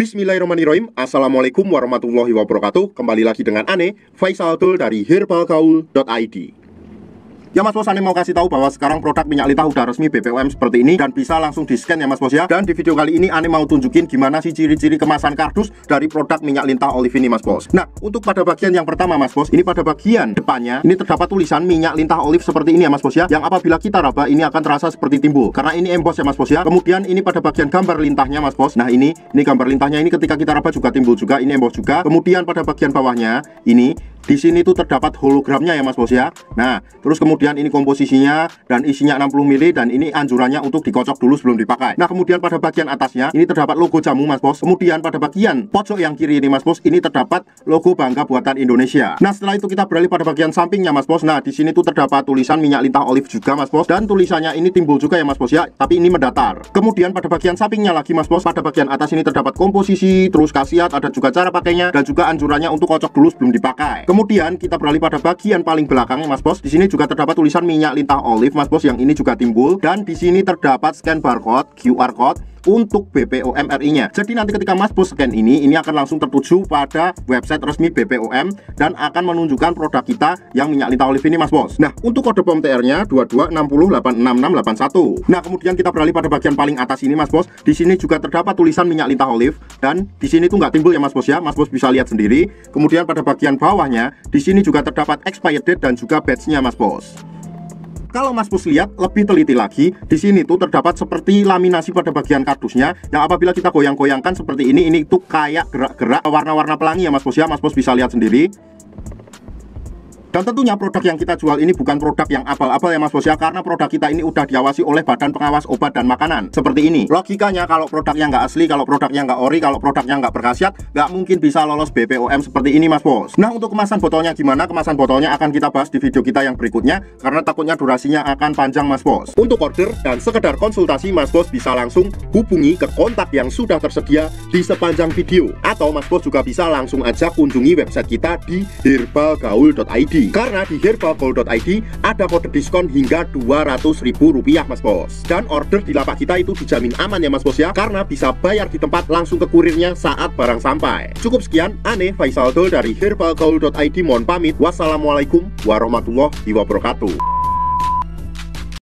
Bismillahirrahmanirrahim. Assalamualaikum warahmatullahi wabarakatuh. Kembali lagi dengan Ane, Faisal Dul dari herbalgaul.id. Ya Mas Bos, Ane mau kasih tahu bahwa sekarang produk minyak lintah udah resmi BPOM seperti ini dan bisa langsung di scan ya Mas Bos ya. Dan di video kali ini Ane mau tunjukin gimana sih ciri-ciri kemasan kardus dari produk minyak lintah olive ini Mas Bos. Nah, untuk pada bagian yang pertama Mas Bos, ini pada bagian depannya ini terdapat tulisan minyak lintah olive seperti ini ya Mas Bos ya. Yang apabila kita raba ini akan terasa seperti timbul karena ini emboss ya Mas Bos ya. Kemudian ini pada bagian gambar lintahnya Mas Bos. Nah, ini gambar lintahnya ini ketika kita raba juga timbul juga, ini emboss juga. Kemudian pada bagian bawahnya ini di sini tuh terdapat hologramnya ya Mas Bos ya. Nah, terus kemudian ini komposisinya dan isinya 60 ml dan ini anjurannya untuk dikocok dulu sebelum dipakai. Nah, kemudian pada bagian atasnya ini terdapat logo jamu Mas Bos. Kemudian pada bagian pojok yang kiri ini Mas Bos, ini terdapat logo Bangga Buatan Indonesia. Nah, setelah itu kita beralih pada bagian sampingnya Mas Bos. Nah, di sini tuh terdapat tulisan minyak lintah olive juga Mas Bos, dan tulisannya ini timbul juga ya Mas Bos ya, tapi ini mendatar. Kemudian pada bagian sampingnya lagi Mas Bos, pada bagian atas ini terdapat komposisi, terus khasiat, ada juga cara pakainya dan juga anjurannya untuk kocok dulu sebelum dipakai. Kemudian kita beralih pada bagian paling belakangnya Mas Bos. Di sini juga terdapat tulisan minyak lintah olive Mas Bos, yang ini juga timbul, dan di sini terdapat scan barcode QR code untuk BPOM RI-nya. Jadi nanti ketika Mas Bos scan ini akan langsung tertuju pada website resmi BPOM dan akan menunjukkan produk kita yang minyak lintah olive ini Mas Bos. Nah, untuk kode POM TR-nya 2260866681. Nah, kemudian kita beralih pada bagian paling atas ini Mas Bos. Di sini juga terdapat tulisan minyak lintah olive dan di sini tuh nggak timbul ya Mas Bos ya. Mas Bos bisa lihat sendiri. Kemudian pada bagian bawahnya di sini juga terdapat expired date dan juga badge-nya Mas Bos. Kalau Mas Bos lihat lebih teliti lagi, di sini tuh terdapat seperti laminasi pada bagian kardusnya yang apabila kita goyang-goyangkan seperti ini tuh kayak gerak-gerak warna-warna pelangi ya Mas Bos ya. Mas Bos bisa lihat sendiri. Dan tentunya produk yang kita jual ini bukan produk yang abal-abal ya Mas Bos ya, karena produk kita ini udah diawasi oleh Badan Pengawas Obat dan Makanan. Seperti ini. Logikanya kalau produknya nggak asli, kalau produknya nggak ori, kalau produknya nggak berkhasiat, nggak mungkin bisa lolos BPOM seperti ini Mas Bos. Nah, untuk kemasan botolnya gimana? Kemasan botolnya akan kita bahas di video kita yang berikutnya, karena takutnya durasinya akan panjang Mas Bos. Untuk order dan sekedar konsultasi, Mas Bos bisa langsung hubungi ke kontak yang sudah tersedia di sepanjang video. Atau Mas Bos juga bisa langsung aja kunjungi website kita di herbalgaul.id. Karena di herbalgaul.id ada kode diskon hingga Rp200.000 Mas Bos. Dan order di lapak kita itu dijamin aman ya Mas Bos ya, karena bisa bayar di tempat langsung ke kurirnya saat barang sampai. Cukup sekian, Ane Faisal Dul dari herbalgaul.id mohon pamit. Wassalamualaikum warahmatullahi wabarakatuh.